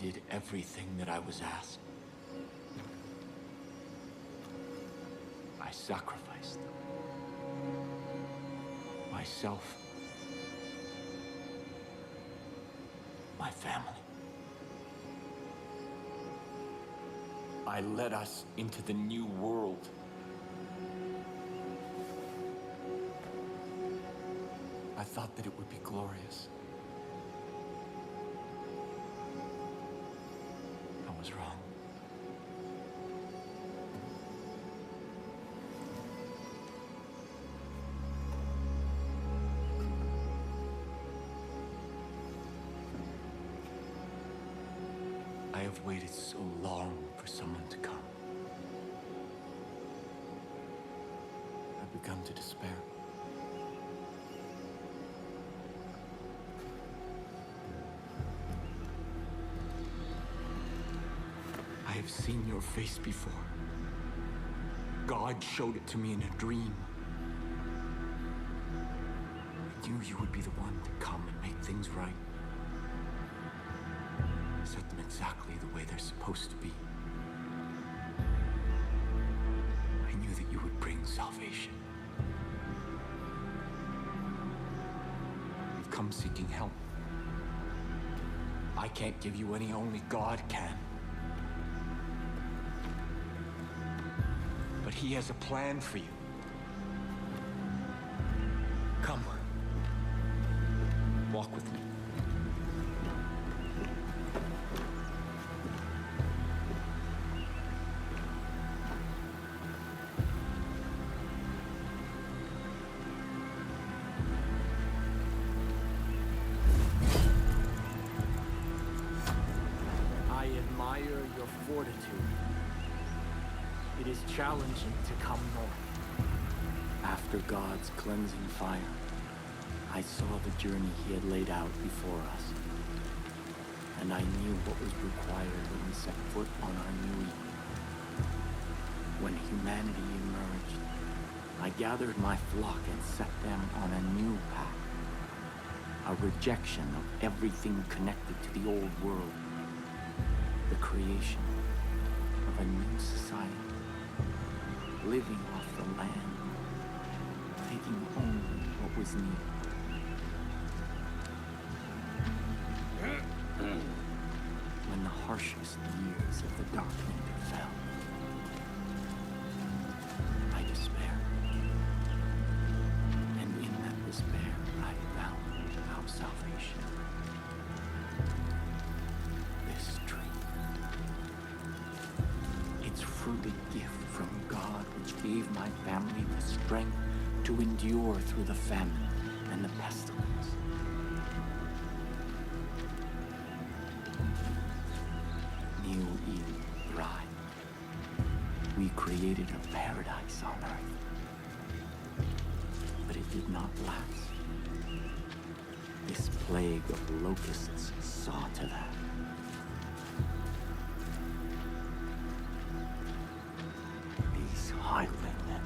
did everything that I was asked. I sacrificed myself, my family. I led us into the new world. I thought that it would be glorious. I was wrong. I have waited so long for someone to come. I've begun to despair. I have seen your face before. God showed it to me in a dream. I knew you would be the one to come and make things right. Set them exactly the way they're supposed to be. I knew that you would bring salvation. You've come seeking help. I can't give you any, only God can. But He has a plan for you. Come. Walk with me. I admire your fortitude. It is challenging to come north. After God's cleansing fire, I saw the journey He had laid out before us. And I knew what was required when we set foot on our new Eden. When humanity emerged, I gathered my flock and set them on a new path. A rejection of everything connected to the old world. The creation of a new society. Living off the land, taking only what was needed. When the harshest years of the Dark Winter fell, I despaired. And in that despair, I found our salvation. This tree. Its fruity gift from God, which gave my family the strength to endure through the famine and the pestilence. New Eden thrived. We created a paradise on earth. But it did not last. This plague of locusts saw to that. Highwaymen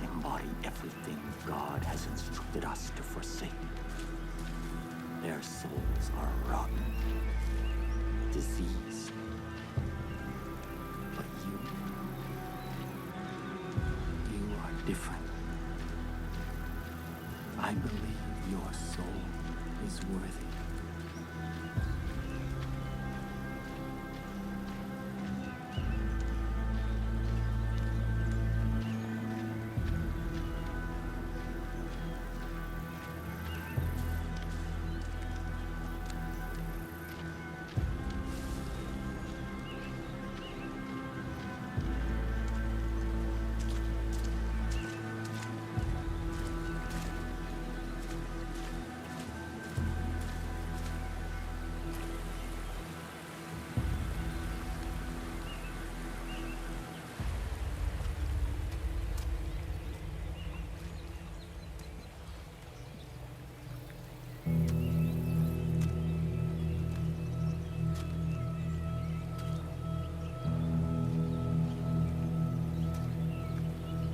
embody everything God has instructed us to forsake. Their souls are rotten, diseased. But you are different. I believe your soul is worthy.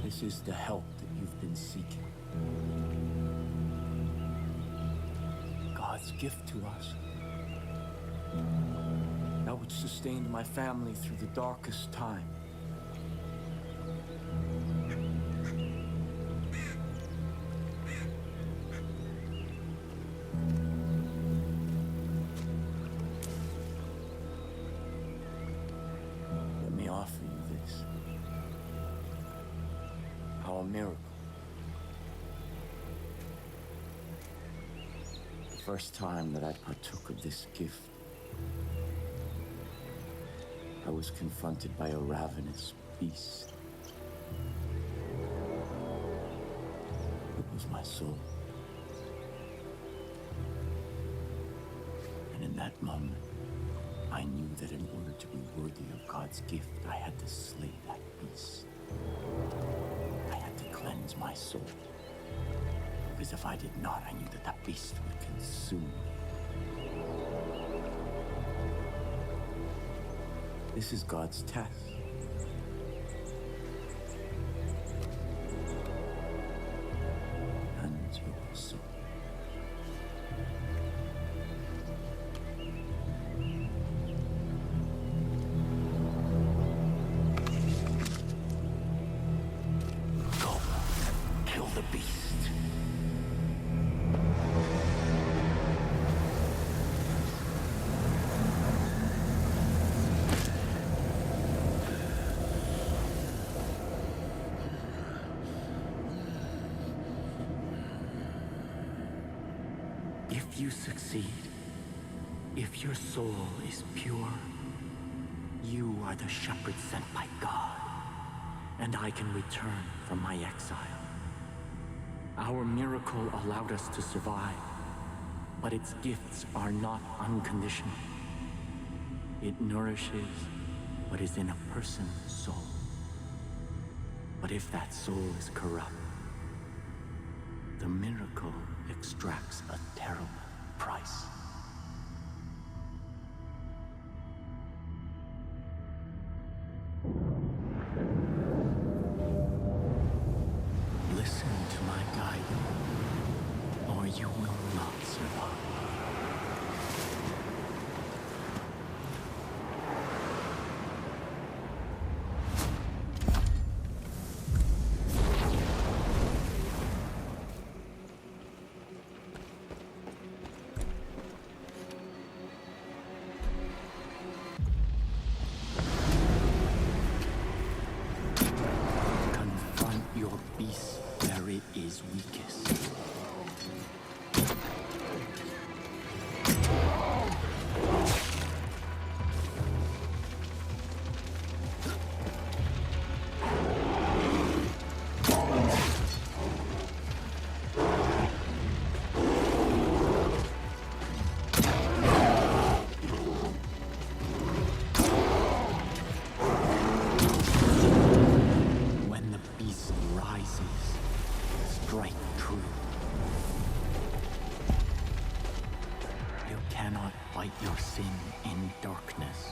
This is the help that you've been seeking. God's gift to us. that which sustained my family through the darkest time. Let me offer you this. Our miracle. The first time that I partook of this gift, I was confronted by a ravenous beast. It was my soul. And in that moment, I knew that in order to be worthy of God's gift, I had to slay that beast. I had to cleanse my soul. Because if I did not, I knew that that beast would consume me. This is God's test. And your soul. Go, kill the beast. If you succeed, if your soul is pure, you are the shepherd sent by God, and I can return from my exile. Our miracle allowed us to survive, but its gifts are not unconditional. It nourishes what is in a person's soul. But if that soul is corrupt, the miracle extracts a terrible price. Listen to my guidance, or you will not survive. Beast where it is weakest. Strike true. You cannot fight your sin in darkness.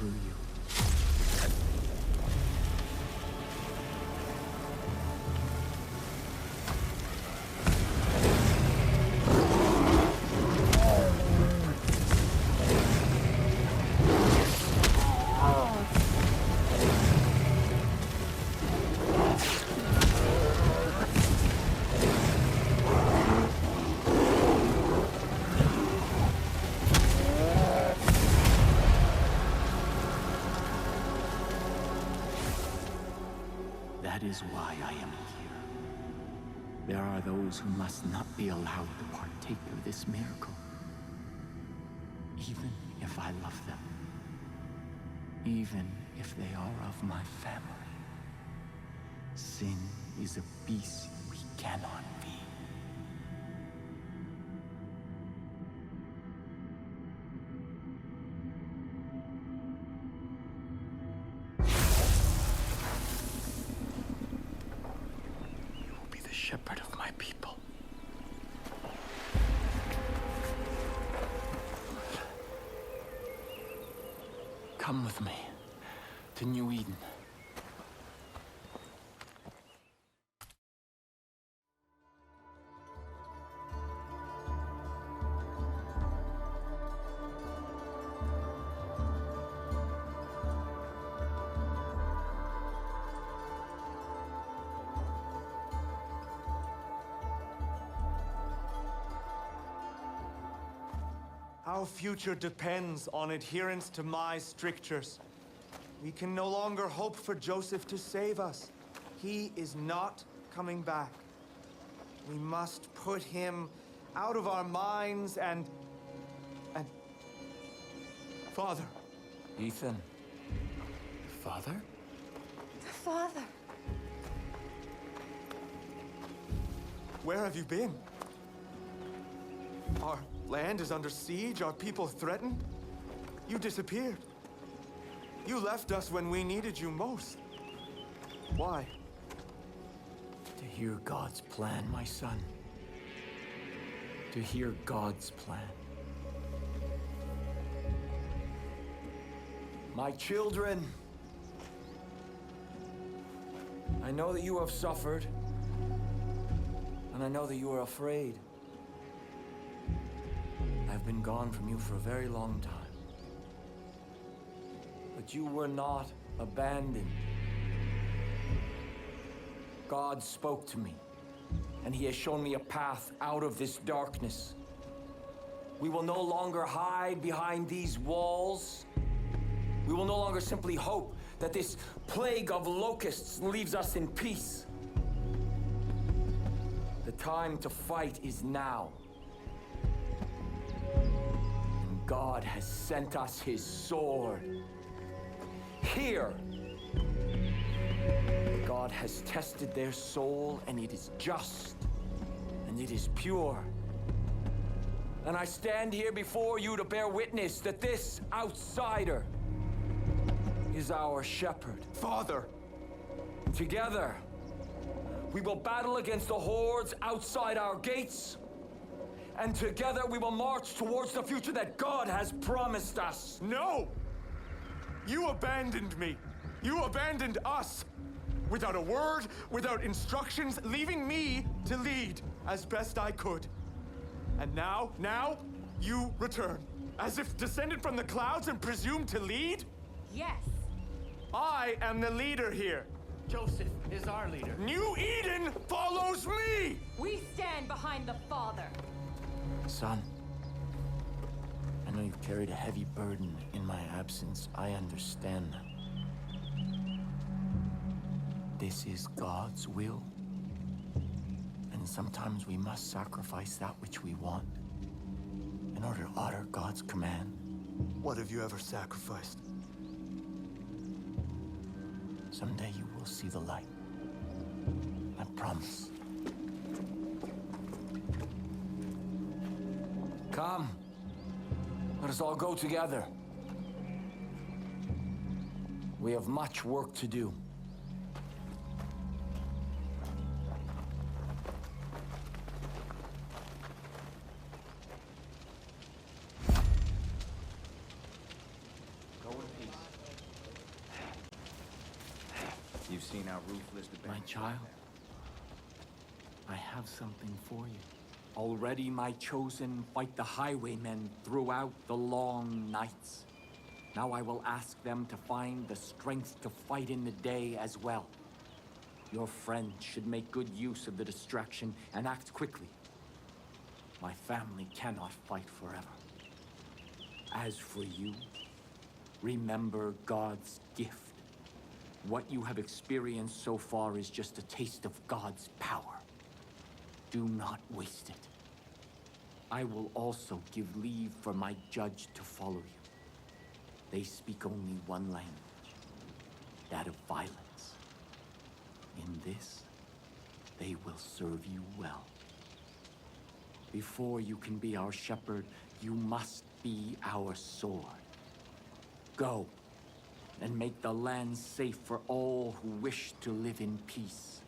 through you. That is why I am here. There are those who must not be allowed to partake of this miracle. Even if I love them. Even if they are of my family. Sin is a beast we cannot feed. Shepherd of my people. Come with me to New Eden. Our future depends on adherence to my strictures. We can no longer hope for Joseph to save us. He is not coming back. We must put him out of our minds and... Father. Ethan. Father? Father. Where have you been? Our land is under siege, our people threatened. You disappeared. You left us when we needed you most. Why? To hear God's plan, my son. To hear God's plan. My children, I know that you have suffered, and I know that you are afraid. I've been gone from you for a very long time. But you were not abandoned. God spoke to me, and He has shown me a path out of this darkness. We will no longer hide behind these walls. We will no longer simply hope that this plague of locusts leaves us in peace. The time to fight is now. And God has sent us His sword. Here, God has tested their soul, and it is just, and it is pure. And I stand here before you to bear witness that this outsider is our shepherd. Father! Together, we will battle against the hordes outside our gates, and together we will march towards the future that God has promised us. No! You abandoned me. You abandoned us. Without a word, without instructions, leaving me to lead as best I could. And now, you return. As if descended from the clouds and presumed to lead? Yes. I am the leader here. Joseph is our leader. New Eden follows me! We stand behind the Father. Son, I know you've carried a heavy burden in my absence. I understand that. This is God's will. And sometimes we must sacrifice that which we want in order to honor God's command. What have you ever sacrificed? Someday you will see the light. I promise. Come. Let us all go together. We have much work to do. Go in peace. You've seen how ruthless the My bandits child, are. I have something for you. Already my chosen fight the highwaymen throughout the long nights. Now I will ask them to find the strength to fight in the day as well. Your friend should make good use of the distraction and act quickly. My family cannot fight forever. As for you, remember God's gift. What you have experienced so far is just a taste of God's power. Do not waste it. I will also give leave for my judge to follow you. They speak only one language, that of violence. In this, they will serve you well. Before you can be our shepherd, you must be our sword. Go, and make the land safe for all who wish to live in peace.